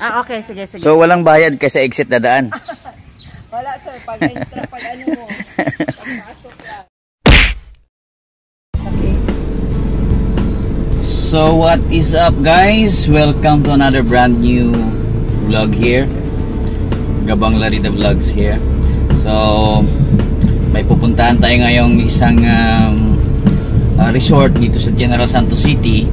Okay, sige, sige. So walang bayad kasi exit na daan. Wala sir, pag extra, pag ano mo, pagpasok lang. Okay. So what is up guys? Welcome to another brand new vlog here. Gabang Larida Vlogs here. So may pupuntahan tayo ngayong isang resort dito sa General Santos City.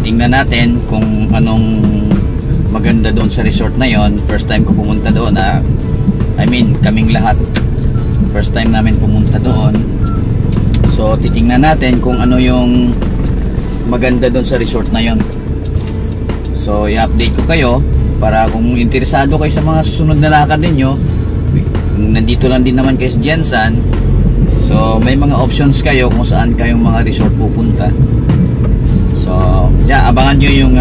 Tingnan natin kung anong maganda doon sa resort na yon. First time ko pumunta doon. I mean, kaming lahat first time namin pumunta doon. So titingnan natin kung ano yung maganda doon sa resort na yon. So i-update ko kayo para kung interesado kayo sa mga susunod na lakad ninyo. Nandito lang din naman kayo sa Jensan. So may mga options kayo kung saan kayong mga resort pupunta. So yeah, abangan nyo yung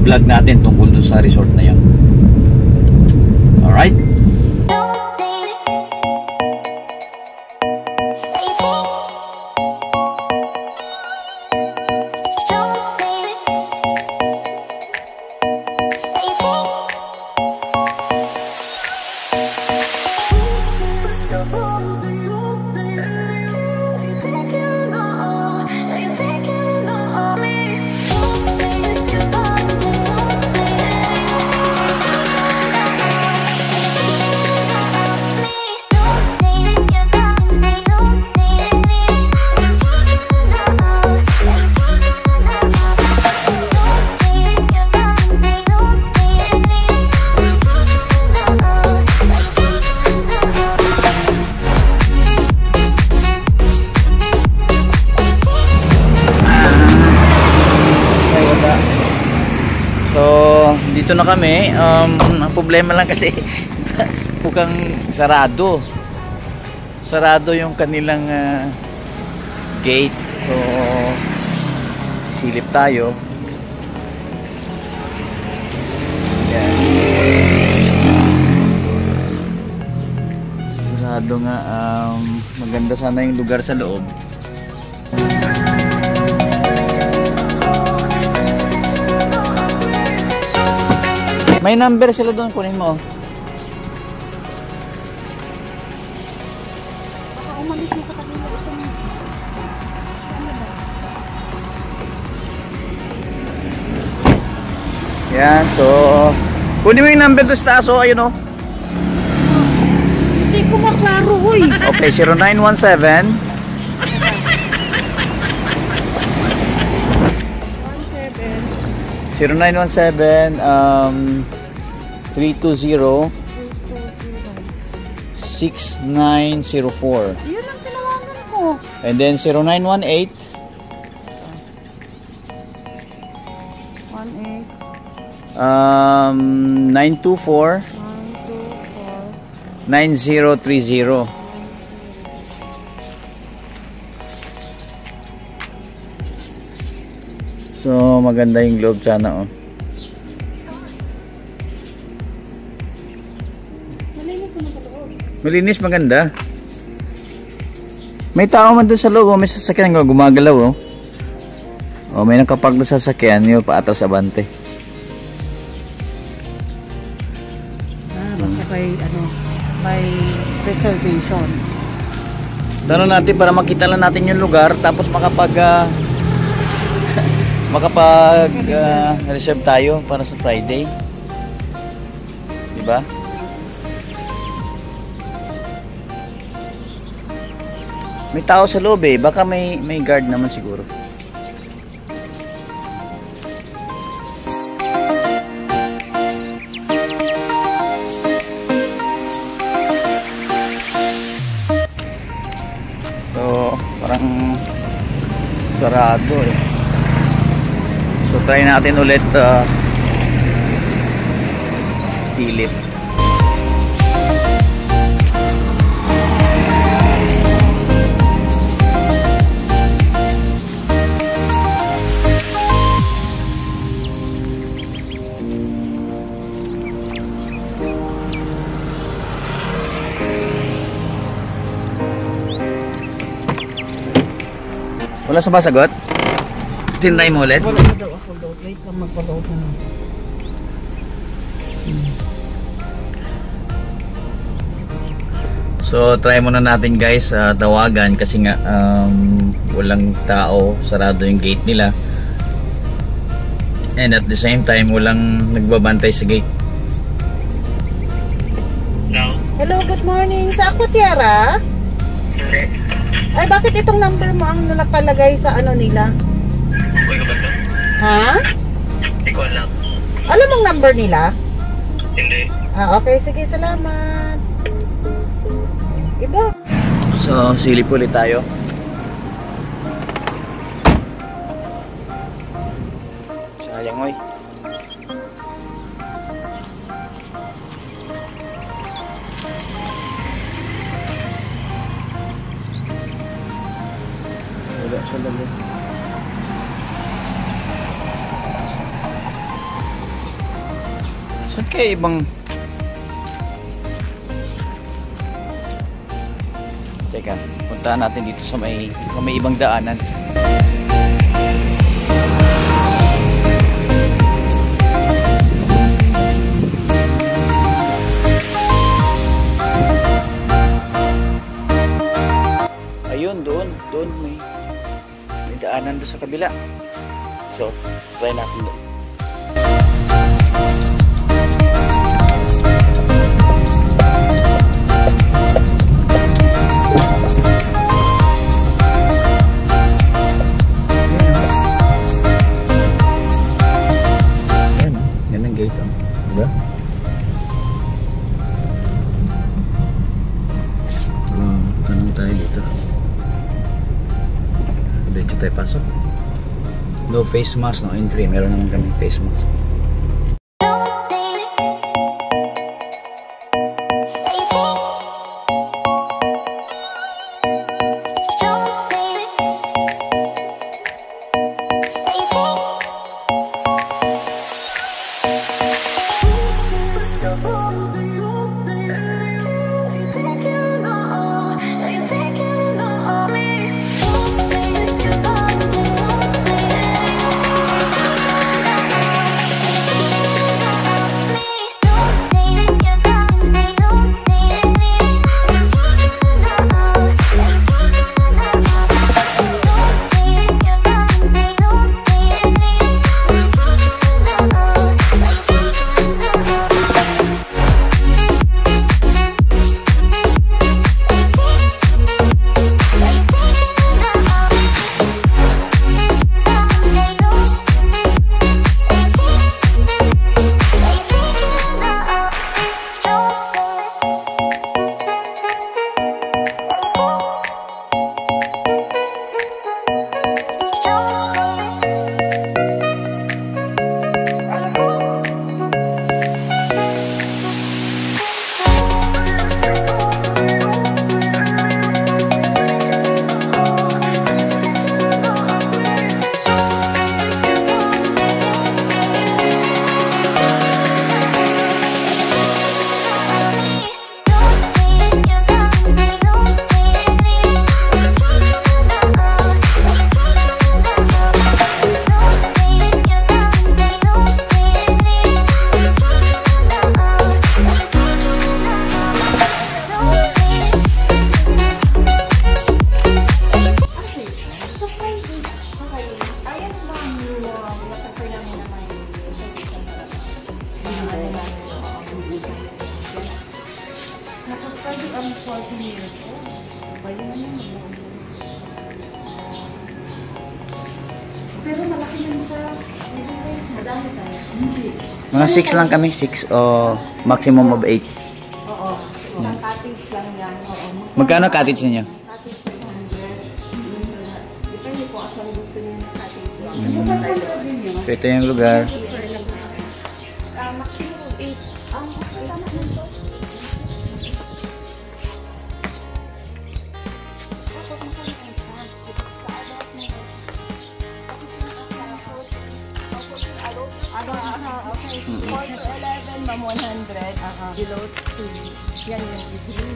vlog natin tungkol dun sa resort na yun. Alright? Dito na kami. Ang problema lang kasi mukhang sarado yung kanilang gate. So silip tayo. Yan. Sarado nga. Maganda sana yung lugar sa loob. May number sila doon, kunin mo. Baka umalis mo ka kanina isang... Yan, so kunin mo yung number doon sa taas, ayun o. Hindi ko maklaro, huy. Okay, 0917 0917 320 6904. Yun ang tinawagan ko. And then 0918 924 9030. So maganda yung globe sana oh. Malinis, maganda. May tao man doon sa loob oh. May sasakyan gumagalaw oh. Oh, may nakapag doon sa sasakyan yung paatras abante. Baka may reservation. Tanong natin para makita lang natin yung lugar tapos reserve tayo para sa Friday. Diba? May tao sa loob eh. Baka may guard naman siguro. So, parang sarado eh. So try natin ulit silip. Wala sumasagot? Tinry mo ulit? Wala na daw ako doon. Wait lang, magpaloob na lang. So try muna natin guys, tawagan kasi nga walang tao, sarado yung gate nila. And at the same time walang nagbabantay sa gate. Hello, good morning. Sa ako, Tiara? Hindi. Ay, bakit itong number mo ang nakalagay sa ano nila? Uy, ka ba ito? Ha? Hindi ko alam. Alam mong number nila? Hindi. Okay. Sige, salamat. Iba. So silip ulit tayo. Sayang oy. Wala siya dali. Saan kaya ibang... Teka, puntahan natin dito sa may ibang daanan. Ayun, doon may daanan doon sa kabila. So, try natin doon. Yan ang gate, diba? Tanong tayo dito. Diretso tayo pasok. No face mask, no entry. Meron naman kami face mask. Pero malaki lang siya. Madami tayo. Hindi. Mga 6 lang kami, 6 o maximum of 8. Oo. Isang cottage lang yan. Oo. Magkano cottage ninyo? Cottage 500. Depende po kung gusto niyo ng cottage lang. So ito yung lugar. Maximum 8. Tama din to. Okay. 4 to 11, ma'am, 100. Below 2. Yan yung degree.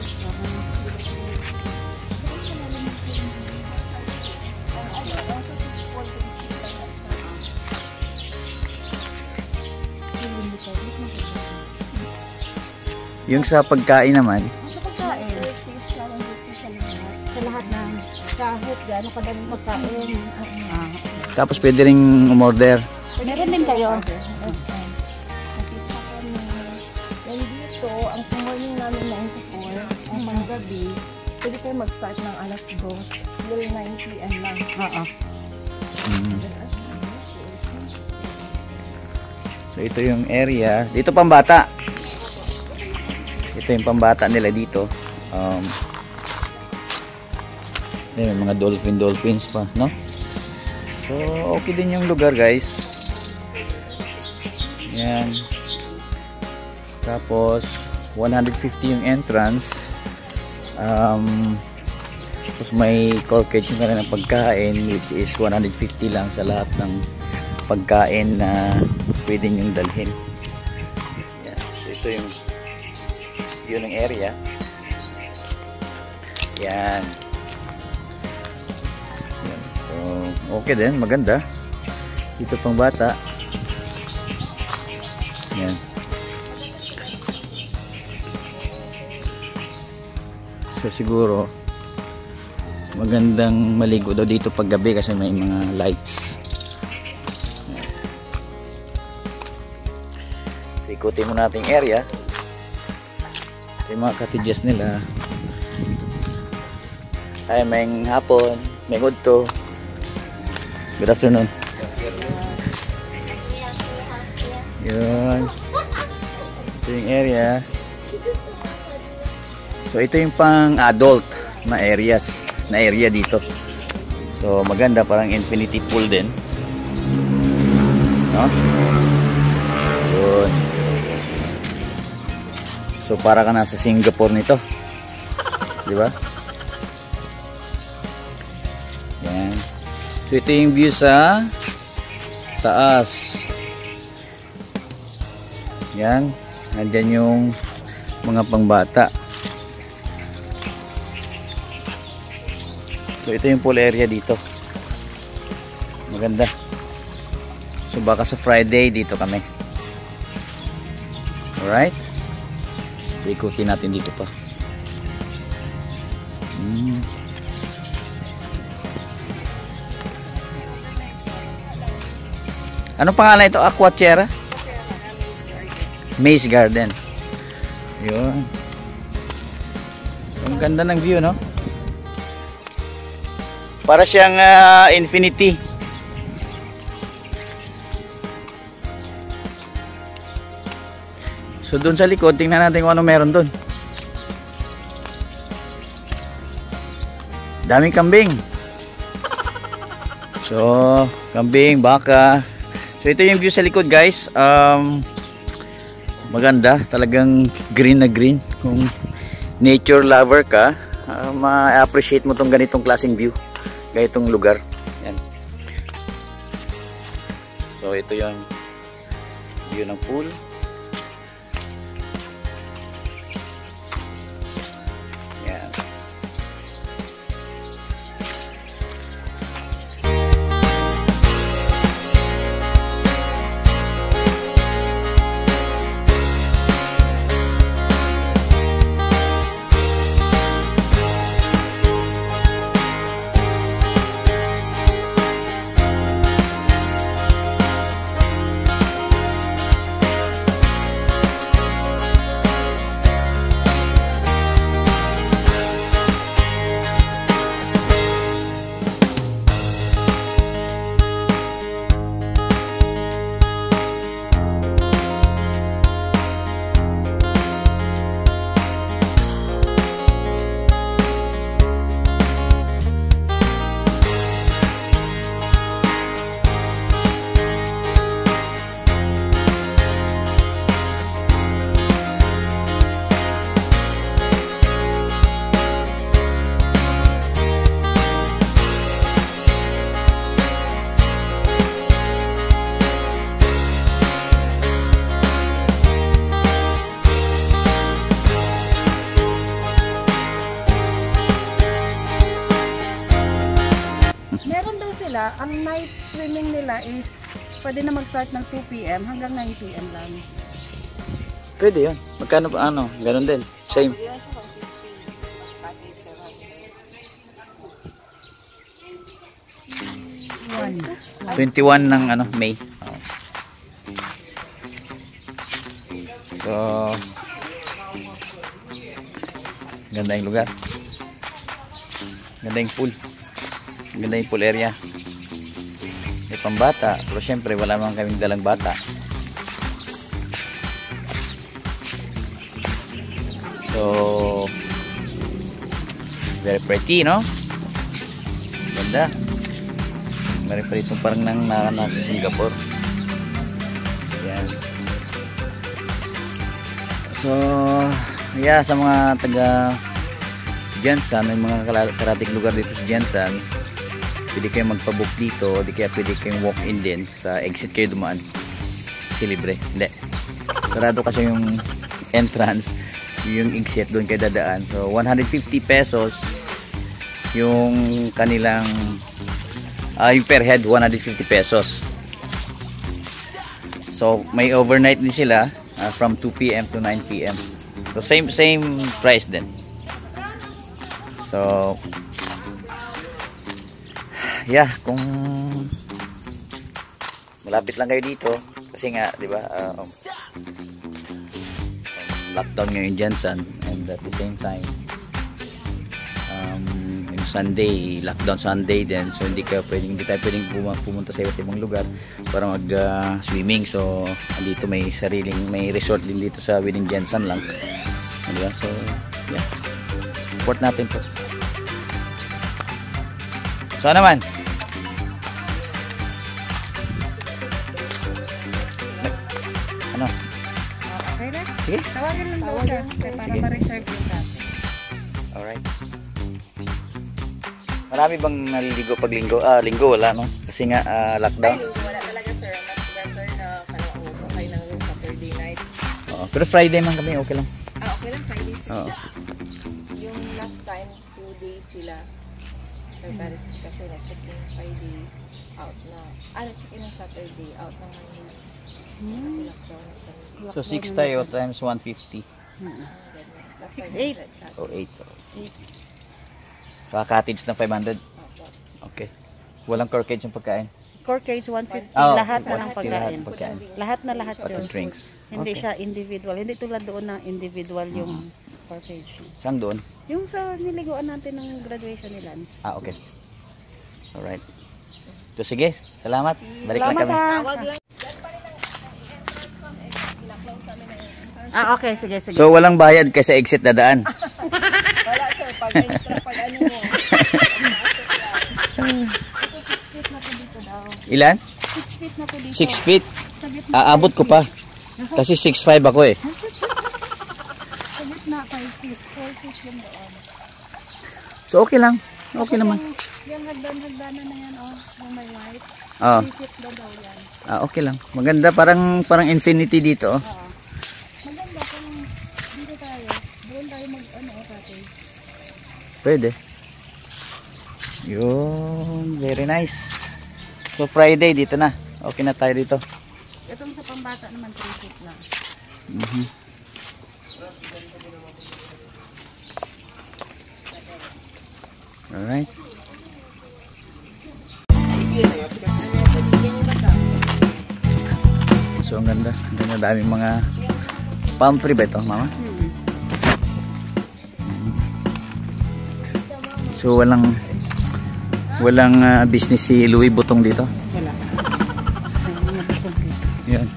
Yung sa pagkain naman, Sa pagkain. Sa lahat ng kahit gaano kadaming pagkain. tapos pwede ring umorder. Meron din kayo. Then dito, ang morning namin 9 to 4, ang panggabi, pwede kayo mag-start ng alas 2, till 9 p.m. lang. Oo. So ito yung area. Dito pambata. Ito yung pambata nila dito. May mga dolphins pa, no? So okay din yung lugar, guys. Yan. Tapos 150 yung entrance. Tapos may corkage na rin ng pagkain, which is 150 lang sa lahat ng pagkain na pwede nyong dalhin. Yan. So ito yung yun ang area. Yan. Yan. So okay din, maganda. Dito pang bata. Yan. So siguro magandang maligo daw dito pag gabi kasi may mga lights. So, ikutin mo natin yung area. Ito yung mga cottages nila. Ay, may hapon, may hudto. Good afternoon. Yun. Ito yung area. So ito yung pang adult na area dito. So maganda, parang infinity pool din. No? Yun. So para ka nasa Singapore nito. Di ba? Yan. So ito yung view sa taas. Yan. Nandyan yung mga pangbata. So ito yung pool area dito. Maganda. So baka sa Friday dito kami. Alright. Ikutin natin dito pa. Anong pangalan ito? Aquaterra? Maze Garden. Yun. Ang ganda ng view, no? Para siyang infinity. So doon sa likod, tingnan natin kung ano meron doon. Daming kambing. So, kambing, baka. So ito yung view sa likod, guys. Maganda, talagang green na green. Kung nature lover ka, ma-appreciate mo tong ganitong klaseng view. Ganitong lugar. Yan. So ito yung view ng pool. Yan. Ang night swimming nila is pwede na mag-start ng 2 p.m. hanggang 9 p.m. lang. Pwede yun. Magkano pa ano? Ganun din. Same. Yan siya kung 50. Package 21 ng ano, May. Oh. So, ganda yung lugar. Ganda yung pool. Ganda yung pool area. May pambata. Pero syempre, wala naman kaming dalang bata. So, very pretty, no? Ganda. Very pretty. Parang nasa Singapore. Yan. So, yeah, sa mga taga Jensan, may mga karating lugar dito sa Jensan, pwede kayo magpabook dito, di kaya pwede kayong walk-in din, sa exit kayo dumaan. Kasi libre. Hindi. Sarado kasi yung entrance, yung exit doon kayo dadaan. So, 150 pesos yung kanilang yung per head, 150 pesos. So, may overnight din sila from 2 PM to 9 PM. So, same price din. So, yeah, kung malapit lang kayo dito, kasi nga, di ba, lockdown ngayon Jensan, and at the same time, yung Sunday, lockdown Sunday din, so hindi tayo pwedeng pumunta sa iba't ibang lugar para mag swimming. So, andito may resort din dito sa within Jensan lang. Diba? So, yeah, support natin po. So, naman ano? Okay na? Sige. Tawagin lang daw siya para ma-reserve yung natin. Alright. Marami bang naliligo pag linggo? Linggo wala, no? Kasi nga lockdown. Wala talaga sir. Mas better na okay lang yung Saturday night. Oo. Pero Friday man kami, okay lang. Okay lang, Friday. Oo. Yung last time, 2 days sila. Kasi na-check-in Friday, out na. Na-check-in ng Saturday, out na Monday. Kasi lockdown na Sunday. So 6 tayo times 150. Last time, 6-8. O 8. Cottage na 500. Okay. Walang corkage yung pagkain. Core cage 150. Oh, Lahat na ng 150 pagkain. pagkain. Lahat na lahat Pati yun. drinks. Hindi Okay. siya individual. Hindi tulad doon na individual yung core cage. Saan doon? Yung sa niliguan natin ng graduation nila. Okay. Alright. So sige, salamat. Balik lang Salamat, kami. ha. Tawag lang. Okay, sige. So walang bayad kasi exit dadaan. Wala sir, pag extra, pag ano mo. Ilan? 6 feet na po dito. 6 feet. Sa gitna, Aabot ko pa. Kasi 6'5 ako eh. sa gitna 5 feet. 4 feet yung doon. So okay lang. Okay naman. Yung hagdan-hagdanan na yan, yung may white. Oh. 3 feet daw yan. Okay lang. Maganda, parang infinity dito. Oh. Oo. Maganda kung dito tayo. Doon tayo cottage. Pwede. Yun, very nice. So Friday dito na. Okay na tayo dito. Itong sa pambata naman 3 feet lang. Alright. So ang ganda. Ang ganda, daming mga palm tree ba ito, mama? So walang business si Louis Vuitton dito. Wala. Yan.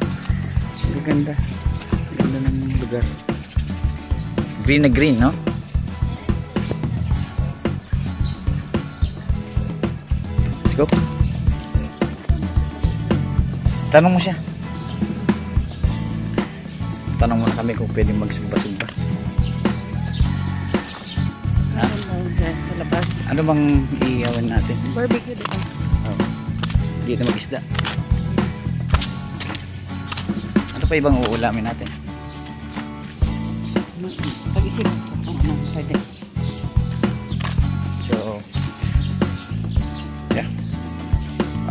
Ang ganda. Ang ganda ng lugar. Green na green, no? Let's go. Tanong mo siya. Tanong mo na kami kung pwedeng magsugba-sugba. Sa labas. Ano bang iiyawan natin? Barbecue dito. Oh. Dito mag-isda. Ano pa ibang uulamin natin? Pag-isip. Pwede. So, yeah.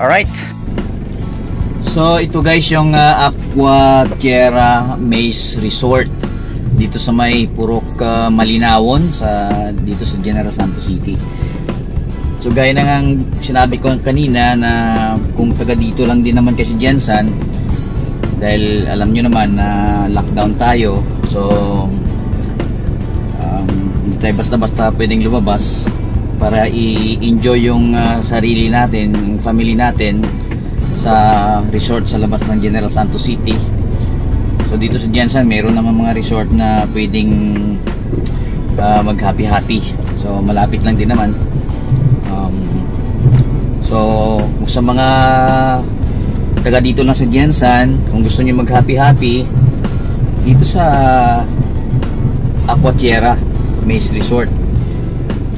Alright. So ito guys yung Aqua Tierra Maze Resort dito sa may Purok Malinawon dito sa General Santos City. So gaya na nga sinabi ko kanina na kung taga dito lang din naman kasi Jensan, dahil alam nyo naman na lockdown tayo, so hindi tayo basta-basta pwedeng lumabas para i-enjoy yung sarili natin, yung family natin sa resort sa labas ng General Santos City. So dito sa Jensan meron naman mga resort na pwedeng mag happy-happy, so malapit lang din naman. So sa mga taga dito lang sa Jensan, kung gusto niyo mag happy-happy dito sa Aqua Tierra Maze Resort,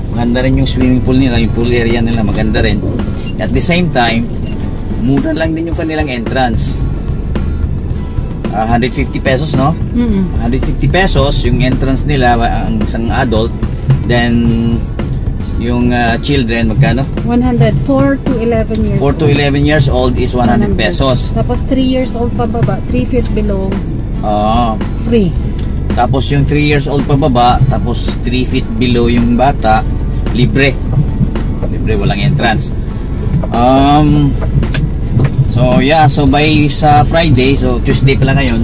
maganda rin yung swimming pool nila, yung pool area nila maganda rin. At the same time, mura lang din yung kanilang entrance. 150 pesos, no? 150 pesos yung entrance nila, ang isang adult. Then yung children magkano? 100. 4 to 11 years 4 to 11 years old is 100 pesos. Tapos 3 years old pababa, 3 feet below, free. Tapos yung 3 years old pababa, tapos 3 feet below yung bata, libre. Libre, walang entrance. So yeah, so by sa Friday, so Tuesday pala ngayon.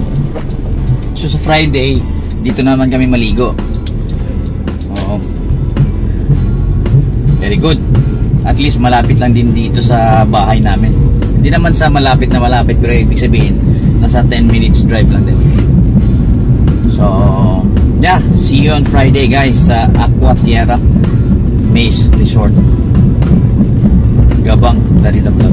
So sa Friday, dito naman kami maligo. Very good. At least malapit lang din dito sa bahay namin. Hindi naman sa malapit na malapit, pero ibig sabihin nasa 10 minutes drive lang din. So yeah, see you on Friday guys sa Aqua Tierra Maze Resort, Gabang, Darida Vlog.